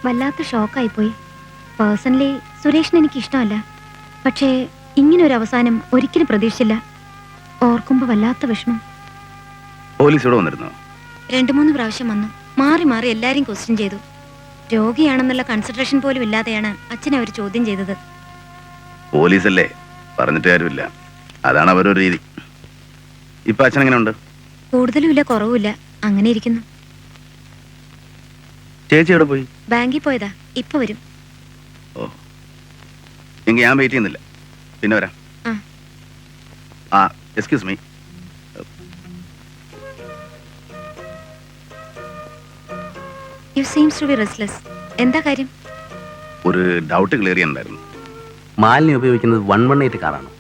വല്ലാത്ത ഷോക്കായിപ്പോയി. പേഴ്സണലി സുരേഷിന് എനിക്ക് ഇഷ്ടമല്ല. പക്ഷേ ഇങ്ങനൊരു അവസാനം ഒരിക്കലും പ്രതീക്ഷിച്ചില്ല. ഓർക്കുമ്പോ വല്ലാത്ത വിഷമം. പോലീസ് ഇവിടെ വന്നിരുന്നോ? 2-3 പ്രാവശ്യം വന്നു. മാറി മാറി എല്ലാരെയും ക്വസ്റ്റ്യൻ ചെയ്തു. രോഗിയാണെന്നുള്ള കൺസിഡറേഷൻ പോലും ഇല്ലാതെയാണ് അച്ഛനെ അവർ ചോദ്യം ചെയ്തത്. പോലീസല്ലേ, പറഞ്ഞിട്ട് കാര്യമില്ല. അതാണ് അവരൊരു രീതി. ഇപ്പൊ അച്ഛൻ എങ്ങനെ ഉണ്ട്? കൂടുതലും ഇല്ല, കുറവുമില്ല, അങ്ങനെ ഇരിക്കുന്നു. ചേച്ചി എവിടെ പോയി? ബാങ്കിൽ പോയതാ, ഇപ്പൊ വരും. ഓ, എങ്കിൽ ഞാൻ വെയിറ്റ് ചെയ്യുന്നില്ല, പിന്നെ വരാം. ആ excuse me. You seems to be restless. എന്താ കാര്യം? ഒരു ഡൗട്ട് ക്ലിയർ ചെയ്യാനുണ്ടായിരുന്നു. മാലിന്യം ഉപയോഗിക്കുന്നത് 118 കാറാണോ?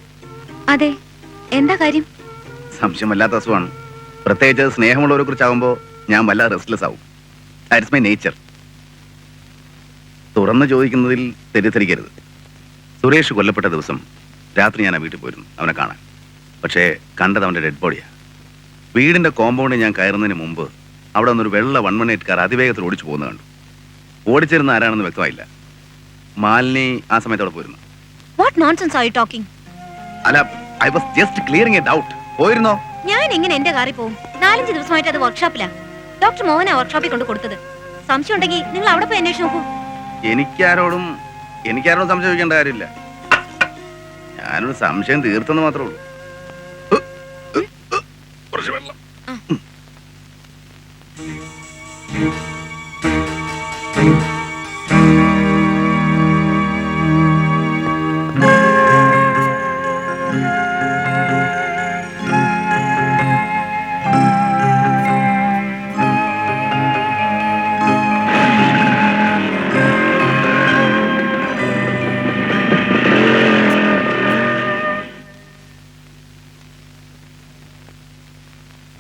അതെ, എന്താ കാര്യം? സംശയമല്ലാത്ത അസുഖമാണ്. പ്രത്യേകിച്ച് സ്നേഹമുള്ളവരെ കുറിച്ചാകുമ്പോൾ ഞാൻ വല്ലാതെ റെസ്റ്റ്ലെസ് ആവും. That's my nature. തുറന്നു ചോദിക്കുന്നതിൽ തെറ്റിദ്ധരിക്കരുത്. സുരേഷ് കൊല്ലപ്പെട്ട ദിവസം രാത്രി ഞാൻ ആ വീട്ടിൽ പോയിരുന്നു അവനെ കാണാൻ. പക്ഷേ കണ്ടത് അവൻ്റെ ഡെഡ് ബോഡിയാണ്. വീടിൻ്റെ കോമ്പൗണ്ടിൽ ഞാൻ കയറുന്നതിന് മുമ്പ് അവിടെ നിന്നൊരു വെള്ള 118 കാർ അതിവേഗത്തിൽ ഓടിച്ചു പോകുന്നത് കണ്ടു. ഓടിച്ചിരുന്ന ആരാണെന്ന് വ്യക്തമായില്ല. മാലിനി ആ സമയത്ത് അവിടെ പോയിരുന്നു. What nonsense are you talking? അല്ല, I was just clearing A doubt. പോയിരുന്നോ? ഞാൻ എങ്ങനെ എന്റെ കാറിൽ പോകും? 4-5 ദിവസമായിട്ട് അത് വർക്ക്ഷോപ്പിലാ. ഡോക്ടർ മോഹന വർക്ക്ഷോപ്പിൽ കൊണ്ട് കൊടുത്തത്. സംശയം ഉണ്ടെങ്കിൽ നിങ്ങൾ അവിടെ പോയി അന്വേഷിച്ച് നോക്കൂ. എനിക്കാരോടും സംശയം ചോദിക്കേണ്ട കാര്യമില്ല. ഞാനൊരു സംശയം തീർത്തെന്ന് മാത്രമേ ഉള്ളൂ. കുറച്ച് വെള്ളം.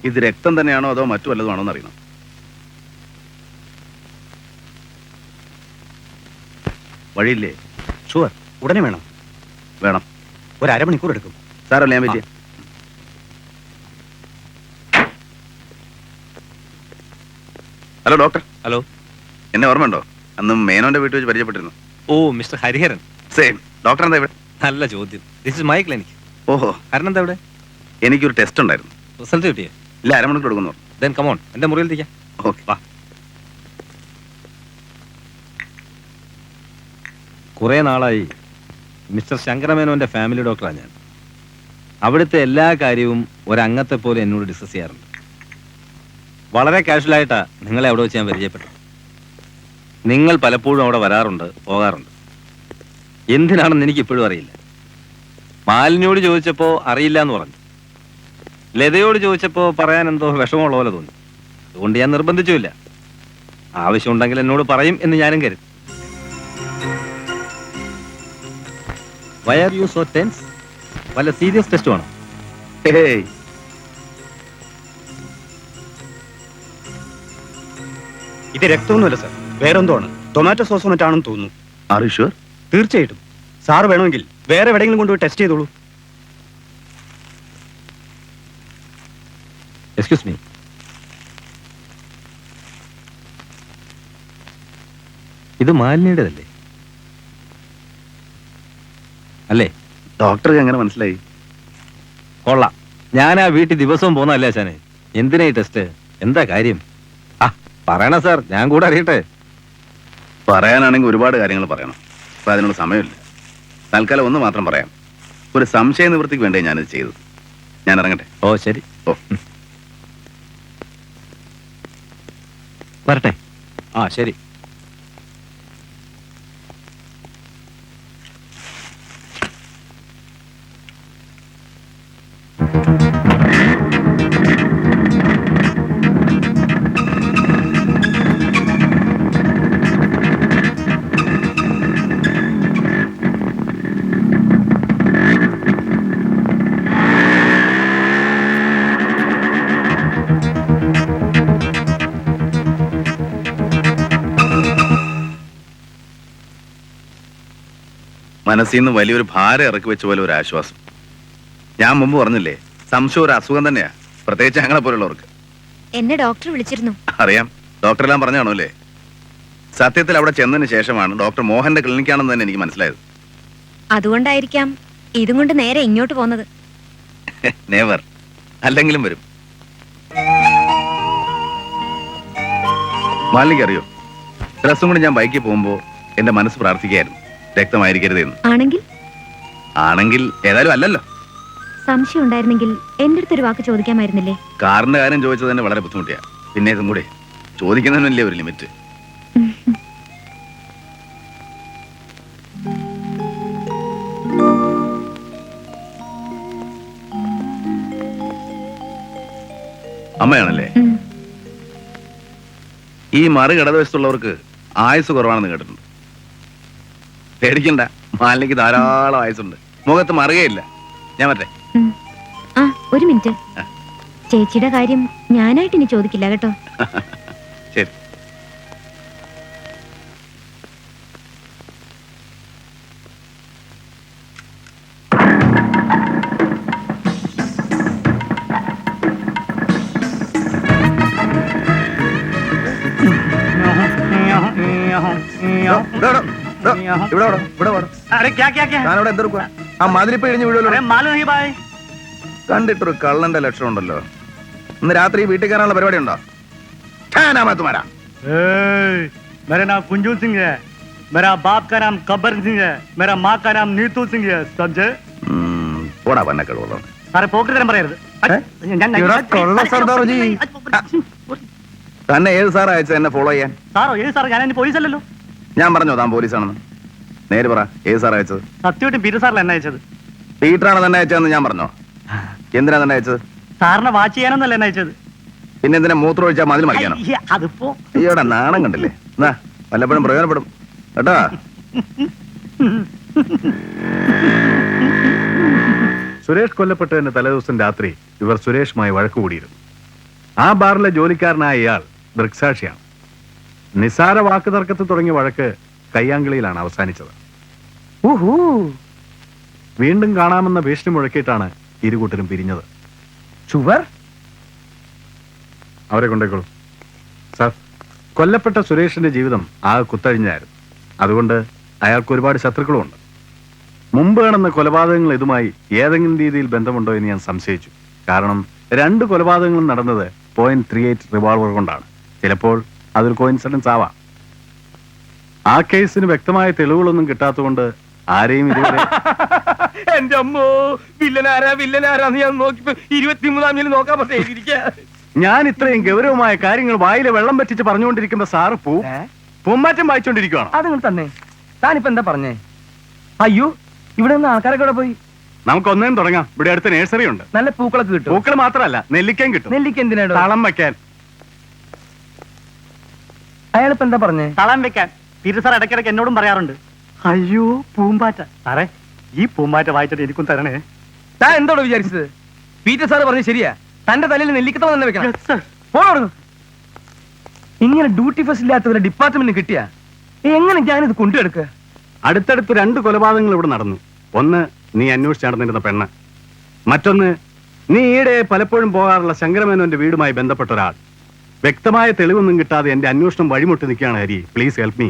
ഇത് രക്തം തന്നെയാണോ അതോ മറ്റു വല്ലതുമാണോ എന്നറിയണം. വഴിയില്ലേ? ഷുവർ, ഉടനെ വേണം. വേണം. ഒരു അരമണിക്കൂർ എടുക്കും. സാറല്ലേ ഞാൻ പറ്റിയ? Hello doctor. ഹലോ, എന്നെ ഓർമ്മയുണ്ടോ? അന്ന് മേനോന്റെ വീട്ടിൽ വെച്ച് പരിചയപ്പെട്ടിരുന്നു. ഓ മിസ്റ്റർ ഹരിഹരൻ. സെയിം. ഡോക്ടർ എന്താ ഇവിടെ? നല്ല ചോദ്യം. This is my clinic. ഓഹോ, ഹരൻ എന്താ ഇവിടെ? എനിക്കൊരു ടെസ്റ്റ് ഉണ്ടായിരുന്നു. റിസൾട്ട് കിട്ടിയേ? ഇല്ല, അരമണിക്കൂർ എടുക്കുന്നു. ദെൻ കമോൺ, എന്റെ മുറിയിൽ ഇരിക്കാം. ഓക്കെ. വാ. കുറേ നാളായി മിസ്റ്റർ ശങ്കരമേനോന്റെ ഫാമിലി ഡോക്ടറാണ് ഞാൻ. അവിടുത്തെ എല്ലാ കാര്യവും ഒരംഗത്തെ പോലെ എന്നോട് ഡിസ്കസ് ചെയ്യാറുണ്ട്. വളരെ കാഷ്വലായിട്ടാ നിങ്ങളെ അവിടെ വെച്ച് ഞാൻ പരിചയപ്പെട്ടു. നിങ്ങൾ പലപ്പോഴും അവിടെ വരാറുണ്ട്, പോകാറുണ്ട്. എന്തിനാണെന്ന് എനിക്ക് ഇപ്പോഴും അറിയില്ല. മാലിന്യോട് ചോദിച്ചപ്പോൾ അറിയില്ല എന്ന് പറഞ്ഞു. ലതയോട് ചോദിച്ചപ്പോൾ പറയാൻ എന്തോ വിഷമമുള്ള പോലെ തോന്നി. അതുകൊണ്ട് ഞാൻ നിർബന്ധിച്ചുമില്ല. ആവശ്യമുണ്ടെങ്കിൽ എന്നോട് പറയും എന്ന് ഞാനും കരുതി. Why are you so tense? വല്ല സീരിയസ് ടെസ്റ്റ് വേണം? ഹേയ്, ഇത് രക്തമൊന്നുമല്ല സാർ, വേറെന്തോ ആണ്. ടൊമാറ്റോ സോസ് മറ്റാണെന്ന് തോന്നുന്നു. Are you sure? തീർച്ചയായിട്ടും. സാർ വേണമെങ്കിൽ വേറെ എവിടെയെങ്കിലും കൊണ്ടുപോയി ടെസ്റ്റ് ചെയ്തോളൂ. Excuse me. ഇത് മാലിന്യയുടേതല്ലേ? അല്ലേ? ഡോക്ടർക്ക് എങ്ങനെ മനസ്സിലായി? കൊള്ളാം. ഞാൻ ആ വീട്ടിൽ ദിവസവും പോകുന്നതല്ലേ അച്ഛനെ. എന്തിനാ ഈ ടെസ്റ്റ്? എന്താ കാര്യം? ആ പറയണ സാർ, ഞാൻ കൂടെ അറിയട്ടെ. പറയാനാണെങ്കിൽ ഒരുപാട് കാര്യങ്ങൾ പറയണം. അപ്പൊ അതിനുള്ള സമയമില്ല. തൽക്കാലം ഒന്ന് മാത്രം പറയാം. ഒരു സംശയ നിവൃത്തിക്ക് വേണ്ടി ഞാനിത് ചെയ്തത്. ഞാൻ ഇറങ്ങട്ടെ. ഓ ശരി. ഓ, വരട്ടെ. ആ ശരി. മനസ്സിൽ നിന്ന് വലിയൊരു ഭാരം ഇറക്കി വെച്ച പോലെ ഒരു ആശ്വാസം. ഞാൻ മുമ്പ് പറഞ്ഞില്ലേ, സംശയം ഒരു അസുഖം തന്നെയാ, പ്രത്യേകിച്ച് ഞങ്ങളെ പോലുള്ളവർക്ക്. എന്നെ ഡോക്ടർ വിളിച്ചിരുന്നു. അറിയാം, ഡോക്ടറെല്ലാം പറഞ്ഞാണോ അല്ലേ? സത്യത്തിൽ അവിടെ ചെന്നതിന് ശേഷമാണ് ഡോക്ടർ മോഹന്റെ ക്ലിനിക്കാണെന്ന് തന്നെ എനിക്ക് മനസ്സിലായത്. അതുകൊണ്ടായിരിക്കാം ഇതും കൊണ്ട് നേരെ ഇങ്ങോട്ട് പോന്നത്. നെവർ. അല്ലെങ്കിലും വരും. മാലിനിക്ക് അറിയോ, ഡ്രസ്സും കൊണ്ട് ഞാൻ ബൈക്കിൽ പോകുമ്പോ എന്റെ മനസ്സ് പ്രാർത്ഥിക്കുകയായിരുന്നു, രക്തമായിരിക്കരുത് എന്ന്. ആണെങ്കിൽ ഏതായാലും അല്ലല്ലോ. സംശയം ഉണ്ടായിരുന്നെങ്കിൽ എന്റെ അടുത്തൊരു വാക്ക് ചോദിക്കാമായിരുന്നില്ലേ? കാറിന്റെ കാര്യം ചോദിച്ചത് തന്നെ വളരെ ബുദ്ധിമുട്ടിയാ. പിന്നെ ഇതും കൂടെ ചോദിക്കുന്നതിനല്ലേ ഒരു ലിമിറ്റ്. അമ്മയാണല്ലേ? ഈ മറു ഇടതുവശത്തുള്ളവർക്ക് ആയുസ് കുറവാണെന്ന് കേട്ടിട്ടുണ്ട്. പേടിക്കണ്ട, മാലിനിക്ക് ധാരാളം ആയുസുണ്ട്. മുഖത്ത് മറുകയില്ല. ഞാൻ മറ്റേ ആ ഒരു മിനിറ്റ്, ചേച്ചിയുടെ കാര്യം ഞാനായിട്ട് ഇനി ചോദിക്കില്ല കേട്ടോ. ശരി. ആ മതിലിപ്പോ ഇഴിഞ്ഞു വീഴുമല്ലോ. കണ്ടിട്ടൊരു കള്ളന്റെ ലക്ഷണം ഉണ്ടല്ലോ. ഇന്ന് രാത്രി വീട്ടിൽ കയറാനുള്ള പരിപാടി ഉണ്ടോ? मेरा नाम कुंजू सिंह है, मेरा बाप का नाम कब्बर सिंह है, मेरा माँ का नाम नीतू सिंह है. समझे? പോടാ പന്നക്കടുള്ള. സാറേ പോക്കറ്റ് തരം പറയരുത്. തന്നെ ഏത് സാർ അയച്ചത് എന്നെ ഫോളോ ചെയ്യാൻ? സാറോ? ഏത് സാർ? ഞാൻ പോലീസ് അല്ലല്ലോ. ഞാൻ പറഞ്ഞോ താൻ പോലീസാണെന്ന്? നേര് പറ, ഏത് സാർ അയച്ചത്? സത്യമായിട്ടും പീറ്റർ സാറിൽ എന്നെ അയച്ചത്. പീറ്ററാണ് തന്നെ അയച്ചതെന്ന് ഞാൻ പറഞ്ഞോ? എന്തിനാ തന്നെ അയച്ചത്? സാറിനെ വാച്ച് ചെയ്യാനൊന്നല്ല എന്നെ അയച്ചത്. പിന്നെ എന്തിനാ മൂത്രം ഒഴിച്ചാൽ മതിൽ മറിക്കാനോ? അതിപ്പോ ഈയോടെ നാണം കണ്ടില്ലേ? എന്നാ വല്ലപ്പോഴും പ്രയോജനപ്പെടും കേട്ടോ. സുരേഷ് കൊല്ലപ്പെട്ടതിന് തലേദിവസം രാത്രി ഇവർ സുരേഷുമായി വഴക്കുകൂടിയിരുന്നു. ആ ബാറിലെ ജോലിക്കാരനായ ഇയാൾ ദൃക്സാക്ഷിയാണ്. നിസാര വാക്ക് തർക്കത്തിൽ തുടങ്ങിയ വഴക്ക് കയ്യാങ്കളിയിലാണ് അവസാനിച്ചത്. വീണ്ടും കാണാമെന്ന ഭീഷണി മുഴക്കിയിട്ടാണ് ഇരുകൂട്ടരും പിരിഞ്ഞത്. അവരെ കൊണ്ടേക്കോളൂ സാർ. കൊല്ലപ്പെട്ട സുരേഷിന്റെ ജീവിതം ആകെ കുത്തഴിഞ്ഞായിരുന്നു. അതുകൊണ്ട് അയാൾക്ക് ഒരുപാട് ശത്രുക്കളുമുണ്ട്. മുമ്പ് കാണുന്ന കൊലപാതകങ്ങൾ ഇതുമായി ഏതെങ്കിലും രീതിയിൽ ബന്ധമുണ്ടോ എന്ന് ഞാൻ സംശയിച്ചു. കാരണം 2 കൊലപാതകങ്ങളും നടന്നത് .38 റിവോൾവർ കൊണ്ടാണ്. ചിലപ്പോൾ അതൊരു കോയിൻസിഡൻസ് ആവാം. ആ കേസിന് വ്യക്തമായ തെളിവുകളൊന്നും കിട്ടാത്തതുകൊണ്ട് ആരെയും ഇതുവരെ എന്റെ അമ്മോ, വില്ലനാരാന്ന് ഞാൻ നോക്കിപ്പോ 23 നോക്കാൻ പറ്റേ. ഞാൻ ഇത്രയും ഗൗരവമായ കാര്യങ്ങൾ വായിലെ വെള്ളം പറ്റിച്ച് പറഞ്ഞുകൊണ്ടിരിക്കുമ്പോ സാറ് പൂമ്പാറ്റം വായിച്ചോണ്ടിരിക്കുകയാണ്. അതങ്ങൾ തന്നെ. താനിപ്പോ എന്താ പറഞ്ഞേ? അയ്യോ, ഇവിടെ നിന്ന് ആൾക്കാരൊക്കെ ഇവിടെ പോയി. നമുക്ക് ഒന്നേം തുടങ്ങാം. ഇവിടെ അടുത്ത നഴ്സറി ഉണ്ട്. നല്ല പൂക്കളൊക്കെ കിട്ടും. പൂക്കൾ മാത്രമല്ല, നെല്ലിക്കയും കിട്ടും. നെല്ലിക്ക എന്തിനാണ്? തളം വെക്കാൻ. അയാളിപ്പോ എന്താ പറഞ്ഞേ? തളം വെക്കാൻ. പീറ്റർ സാർ ഇടയ്ക്കിടയ്ക്ക് എന്നോടും പറയാറുണ്ട്. അയ്യോ പൂമ്പാറ്റ. സാറേ, ഈ പൂമ്പാറ്റ വായിച്ചിട്ട് എനിക്കും തരണേ. താൻ എന്തോട് വിചാരിച്ചത്? പീറ്റർ സാർ പറഞ്ഞത് ശരിയാ. തന്റെ തലയിൽ നെല്ലിക്കത്തം തന്നെ വെക്കണം. പോണോ? ഇങ്ങനെ ഡ്യൂട്ടി ഫസ്റ്റ് ഇല്ലാത്തവരെ ഡിപ്പാർട്ട്മെന്റിന് കിട്ടിയാ എങ്ങനെ ഞാനിത് കൊണ്ടുവെടുക്കുക? അടുത്തടുത്ത് 2 കൊലപാതകങ്ങൾ ഇവിടെ നടന്നു. ഒന്ന് നീ അന്വേഷിച്ച് നടന്നിരുന്ന പെണ്ണ്, മറ്റൊന്ന് നീ ഈയിടെ പലപ്പോഴും പോകാറുള്ള ശങ്കരമേനോന്റെ വീടുമായി ബന്ധപ്പെട്ട ഒരാൾ. വ്യക്തമായ തെളിവൊന്നും കിട്ടാതെ എന്റെ അന്വേഷണം വഴിമുട്ടി നിൽക്കുകയാണ് ഹരി. Please help me.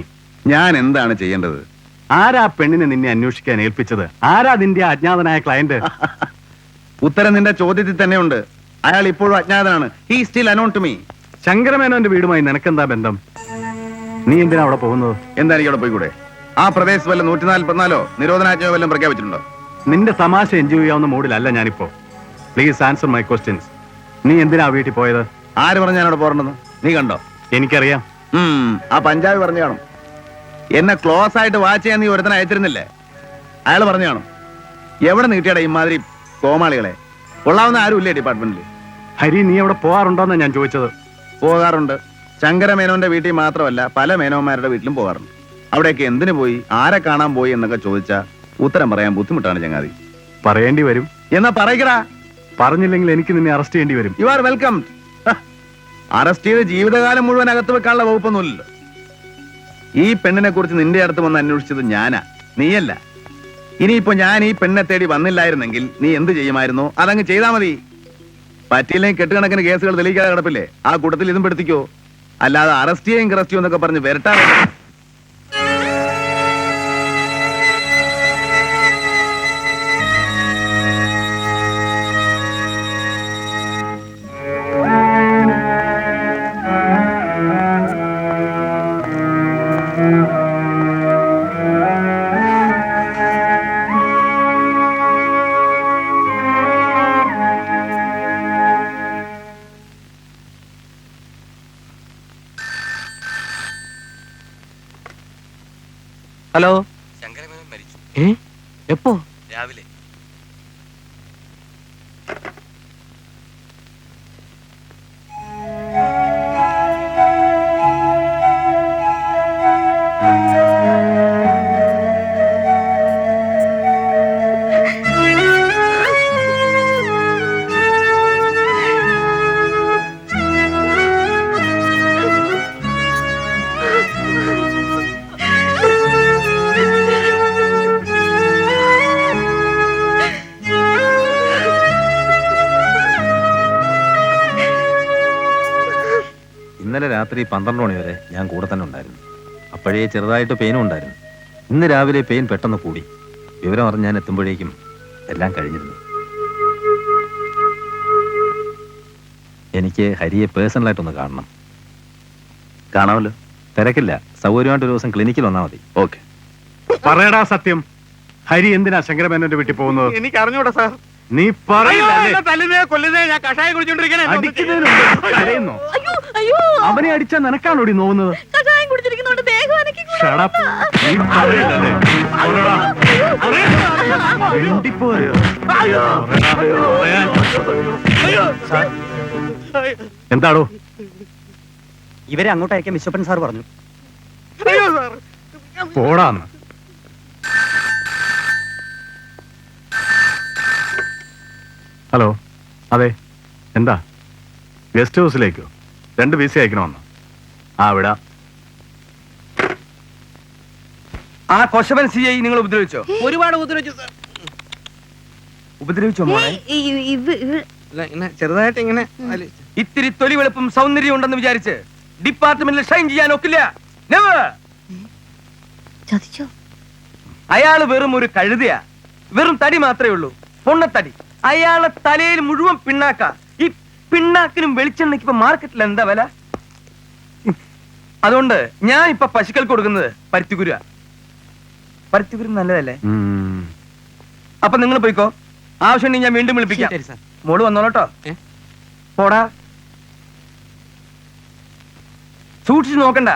ഞാൻ എന്താണ് ചെയ്യേണ്ടത്? ആരാ പെണ്ണിനെ നിന്നെ അന്വേഷിക്കാൻ ഏൽപ്പിച്ചത്? ആരാ നിന്റെ അജ്ഞാതനായ ക്ലയന്റ്? ഉത്തരം നിന്റെ ചോദ്യത്തിൽ തന്നെയുണ്ട്. അയാൾ ഇപ്പോഴും അജ്ഞാതനാണ്. He still unknown to me. ശങ്കരമേനോന്റെ വീടുമായി നിനക്കെന്താ ബന്ധം? നീ എന്തിനാ അവിടെ പോകുന്നത്? എന്താ എനിക്ക് അവിടെ പോയിക്കൂടെ? ആ പ്രദേശത്ത് വല്ല 144 നിരോധനാജ്ഞയോ വല്ലതും പ്രഖ്യാപിച്ചിട്ടുണ്ടോ? നിന്റെ തമാശ എൻജോയ് ചെയ്യാവുന്ന മൂഡിലല്ല ഞാനിപ്പോ. Please answer my questions. നീ എന്തിനാ വീട്ടിൽ പോയത്? ആര് പറഞ്ഞ ഞാനവിടെ പോരണ്ടെന്ന്? നീ കണ്ടോ? എനിക്കറിയാം. ആ പഞ്ചാബി പറഞ്ഞു കാണും. എന്നെ ക്ലോസ് ആയിട്ട് വാച്ച് ചെയ്യാൻ നീ ഒരുത്തനെ അയച്ചിരുന്നില്ലേ? അയാൾ പറഞ്ഞു കാണും. എവിടെ നീട്ടിയാടാ ഇമാതിരി കോമാളികളെ? കൊള്ളാവുന്ന ആരുമില്ലേ ഡിപ്പാർട്ട്മെന്റിൽ? ഹരി, നീ അവിടെ പോകാറുണ്ടോന്നാ ഞാൻ ചോദിച്ചത്. പോകാറുണ്ട്. ശങ്കരമേനോന്റെ വീട്ടിൽ മാത്രമല്ല, പല മേനോന്മാരുടെ വീട്ടിലും പോകാറുണ്ട്. അവിടെയൊക്കെ എന്തിനു പോയി, ആരെ കാണാൻ പോയി എന്നൊക്കെ ചോദിച്ചാൽ ഉത്തരം പറയാൻ ബുദ്ധിമുട്ടാണ് ചങ്ങാതി. പറയേണ്ടി വരും. എന്നാ പറയടാ. പറഞ്ഞില്ലെങ്കിൽ എനിക്ക് നിന്നെ അറസ്റ്റ് ചെയ്യേണ്ടി വരും. You are welcome. അറസ്റ്റ് ചെയ്ത് ജീവിതകാലം മുഴുവൻ അകത്ത് വെക്കാനുള്ള വകുപ്പൊന്നുമില്ലല്ലോ. ഈ പെണ്ണിനെ കുറിച്ച് നിന്റെ അടുത്ത് വന്ന് അന്വേഷിച്ചത് ഞാനാ, നീയല്ല. ഇനിയിപ്പോ ഞാൻ ഈ പെണ്ണിനെ തേടി വന്നില്ലായിരുന്നെങ്കിൽ നീ എന്ത് ചെയ്യുമായിരുന്നു? അതങ്ങ് ചെയ്താൽ മതി. പറ്റിയില്ലെങ്കിൽ കെട്ടുകണക്കിന് കേസുകൾ തെളിയിക്കാതെ കിടപ്പില്ലേ? ആ കൂട്ടത്തിൽ ഇതും പെടുത്തിക്കോ. അല്ലാതെ അറസ്റ്റ് ചെയ്യും എന്നൊക്കെ പറഞ്ഞ് വരട്ടാതെ ഹലോ, ശങ്കരമേനോൻ മരിച്ചു എപ്പോ? രാവിലെ. ഇന്നലെ രാത്രി 12 മണി വരെ ഞാൻ കൂടെ തന്നെ ഉണ്ടായിരുന്നു. അപ്പോഴേ ചെറുതായിട്ട് പെയിനും ഉണ്ടായിരുന്നു. ഇന്ന് രാവിലെ പെയിൻ പെട്ടെന്ന് കൂടി. വിവരം അറിഞ്ഞ് ഞാൻ എത്തുമ്പോഴേക്കും എല്ലാം കഴിഞ്ഞിരുന്നു. എനിക്ക് ഹരിയെ പേഴ്സണലായിട്ടൊന്ന് കാണണം. കാണാമല്ലോ. തിരക്കില്ല, സൗകര്യമായിട്ടൊരു ദിവസം ക്ലിനിക്കിൽ വന്നാൽ മതി. ഓക്കെ. പറയടാ സത്യം. ഹരി എന്തിനാ ശങ്കരമേനോന്റെ വീട്ടിൽ പോകുന്നത്? എനിക്ക് അറിഞ്ഞൂടാ സാർ. നീ പറയില്ല. തല്ലുന്നേ കൊല്ലുന്നേ, ഞാൻ കഷായം കുടിച്ചോണ്ടിരിക്കണേ. കരയുന്നോ? അവനെ അടിച്ചാ നിനക്കാണോടി നോവുന്നത്? Shut up. നീ പറയില്ലല്ലേ? പറയടാ. മിണ്ടിപ്പോയോ? എന്താടോ? ഇവരെ അങ്ങോട്ട് അയക്കാൻ വിശ്വപ്പൻ സാർ പറഞ്ഞു. പോടാന്ന്. ഹലോ, അതെ, എന്താ? ഗസ്റ്റ് ഹൗസിലേക്കോ? 2 വിസ അയക്കണമെന്നോ? വിടാ. ആ കൊശവൻ CI നിങ്ങൾ ഉപദ്രവിച്ചോ? ഒരുപാട് ഉപദ്രവിച്ചു സാർ. ഉപദ്രവിച്ചോ മോളെ? ചെറുതായിട്ട് ഇങ്ങനെ ഇത്തിരി തൊലി വെളുപ്പും സൗന്ദര്യം ഉണ്ടെന്ന് വിചാരിച്ച് ഡിപ്പാർട്ട്മെന്റിൽ ഷൈൻ ചെയ്യാൻ ഒക്കില്ല. ചതിച്ചോ? അയാള് വെറും ഒരു കഴുതയാ. വെറും തടി മാത്രമേ ഉള്ളൂ, പൊണ്ണത്തടി. അയാളെ തലയിൽ മുഴുവൻ പിണ്ണാക്ക. ഈ പിണ്ണാക്കിനും വെളിച്ചെണ്ണയ്ക്ക് ഇപ്പൊ മാർക്കറ്റിൽ എന്താ വില? അതുകൊണ്ട് ഞാൻ ഇപ്പൊ പശുക്കൾക്ക് കൊടുക്കുന്നത് പരുത്തിക്കുര. പരുത്തിക്കുര നല്ലതല്ലേ? അപ്പൊ നിങ്ങൾ പോയിക്കോ. ആവശ്യമുണ്ടെങ്കിൽ ഞാൻ വീണ്ടും വിളിപ്പിക്കാം. മോള് വന്നോളട്ടോ. പോടാ. സൂക്ഷിച്ചു നോക്കണ്ട.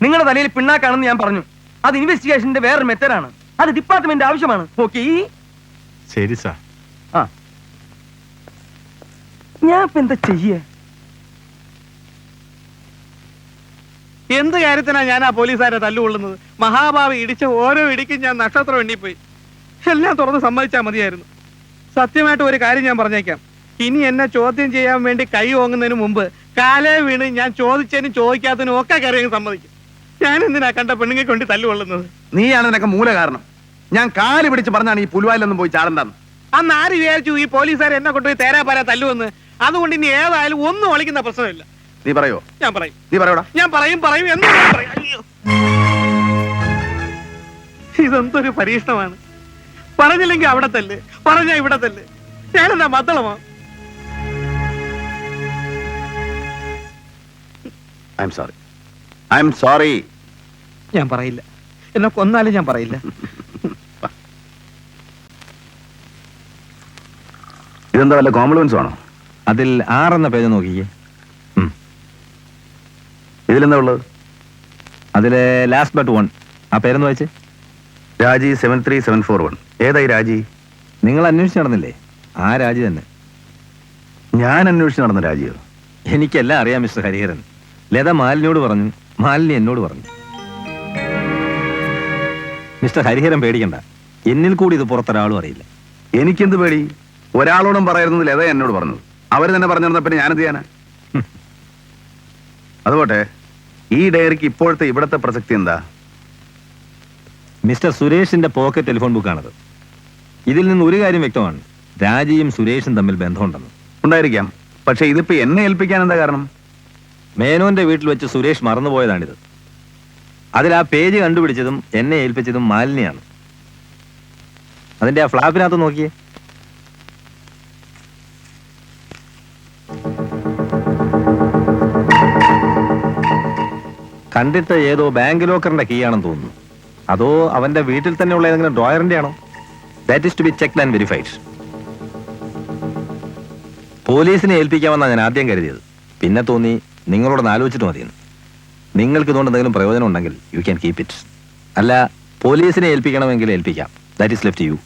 നിങ്ങളുടെ തലയിൽ പിണ്ണാക്കാണെന്ന് ഞാൻ പറഞ്ഞു. അത് ഇൻവെസ്റ്റിഗേഷന്റെ വേറൊരു മെത്തേഡാണ്. അത് ഡിപ്പാർട്ട്മെന്റ് ആവശ്യമാണ്. ഓക്കെ? ശരി സാർ. ഞാൻ ഇപ്പൊ എന്താ ചെയ്യേ? എന്ത് കാര്യത്തിനാ ഞാൻ ആ പോലീസുകാരെ തല്ലുകൊള്ളുന്നത്? മഹാഭാവി ഇടിച്ച ഓരോ ഇടിക്കും ഞാൻ നക്ഷത്രം എണ്ണിപ്പോയി. എല്ലാം തുറന്ന് സമ്മതിച്ചാൽ മതിയായിരുന്നു. സത്യമായിട്ട് ഒരു കാര്യം ഞാൻ പറഞ്ഞേക്കാം. ഇനി എന്നെ ചോദ്യം ചെയ്യാൻ വേണ്ടി കൈ ഓങ്ങുന്നതിന് മുമ്പ് കാലേ വീണ് ഞാൻ ചോദിച്ചതിനും ചോദിക്കാത്തതിനും ഒക്കെ കയറി സമ്മതിക്കും. ഞാൻ എന്തിനാ കണ്ട പെണ്ണുങ്ങെ കൊണ്ട് തല്ലുകൊള്ളുന്നത്? നീയാണ് ഇതിനൊക്കെ മൂല കാരണം. ഞാൻ കാല് പിടിച്ച് പറഞ്ഞാണ് ഈ പുൽവായിലൊന്നും പോയി ചാടണ്ടെന്ന്. അന്ന് ആര് വിചാരിച്ചു ഈ പോലീസുകാർ എന്നെ കൊണ്ടുപോയി തേരാപ്പാരാ തല്ലുവെന്ന്? അതുകൊണ്ട് ഇനി ഏതായാലും ഒന്നും ഒളിക്കുന്ന പ്രശ്നമില്ല. നീ പറയോ? ഞാൻ പറയും. നീ പറയോടാ. ഞാൻ പറയും എന്നും പറയും. അയ്യോ, ഇതെന്തൊരു പരീക്ഷണമാണ്. പറഞ്ഞില്ലെങ്കിൽ അവിടെ തല്ല്, പറഞ്ഞ ഇവിടെ തല്ല്. ഞാനെന്താ മദ്ദളമോ? I am sorry. ഞാൻ പറയില്ല. എന്നെ കൊന്നാലും ഞാൻ പറയില്ല. ഇതെന്താ വല്ല കോംപ്ലിമെന്റ്സ് ആണോ? അതിൽ 6 എന്ന പേജ് നോക്കിയേ. ഇതിലെന്താ ഉള്ളത്? അതിലെ ലാസ്റ്റ് ബട്ട് 1. ആ പേരെന്ന് വായിച്ചേ. രാജി 73741. ഏതായി രാജി? നിങ്ങൾ അന്വേഷിച്ച് നടന്നില്ലേ? ആ രാജി തന്നെ. ഞാൻ അന്വേഷിച്ച് നടന്ന രാജിയോ? എനിക്കെല്ലാം അറിയാം മിസ്റ്റർ ഹരിഹരൻ. ലത മാലിനിയോട് പറഞ്ഞു, മാലിനി എന്നോട് പറഞ്ഞു. മിസ്റ്റർ ഹരിഹരൻ പേടിക്കണ്ട. എന്നിൽ കൂടി ഇത് പുറത്തൊരാളും അറിയില്ല. എനിക്കെന്ത് പേടി? ഒരാളോടും പറയുന്നത് ലത എന്നോട് പറഞ്ഞത്. അവർ തന്നെ പറഞ്ഞിരുന്ന പിന്നെ ഞാനെന്ത് ചെയ്യാനാ? അതുപോട്ടെ, ഈ ഡയറിക്ക് ഇപ്പോഴത്തെ ഇവിടത്തെ പ്രസക്തി എന്താ? മിസ്റ്റർ സുരേഷിന്റെ പോക്കറ്റ് ടെലിഫോൺ ബുക്കാണത്. ഇതിൽ നിന്ന് ഒരു കാര്യം വ്യക്തമാണ്. രാജിയും സുരേഷും തമ്മിൽ ബന്ധമുണ്ടെന്ന്. ഉണ്ടായിരിക്കാം. പക്ഷെ ഇതിപ്പോ എന്നെ ഏൽപ്പിക്കാൻ എന്താ കാരണം? മേനോന്റെ വീട്ടിൽ വെച്ച് സുരേഷ് മറന്നുപോയതാണിത്. അതിൽ ആ പേജ് കണ്ടുപിടിച്ചതും എന്നെ ഏൽപ്പിച്ചതും മാലിന്യാണ്. അതിന്റെ ആ ഫ്ലാപ്പിനകത്ത് നോക്കിയേ. കണ്ടിട്ട് ഏതോ ബാങ്ക് ലോക്കറിന്റെ കീ ആണെന്ന് തോന്നുന്നു. അതോ അവന്റെ വീട്ടിൽ തന്നെയുള്ള ഏതെങ്കിലും ഡ്രോയറിന്റെ ആണോ? That is to be checked and verified. പോലീസിനെ ഏൽപ്പിക്കാമെന്നാണ് ഞാൻ ആദ്യം കരുതിയത്. പിന്നെ തോന്നി നിങ്ങളോടൊന്ന് ആലോചിച്ചിട്ട് മതിയെന്ന്. നിങ്ങൾക്ക് ഇതുകൊണ്ട് എന്തെങ്കിലും പ്രയോജനം ഉണ്ടെങ്കിൽ യു ക്യാൻ കീപ് ഇറ്റ്. അല്ല, പോലീസിനെ ഏൽപ്പിക്കണമെങ്കിൽ ഏൽപ്പിക്കാം. That is left U.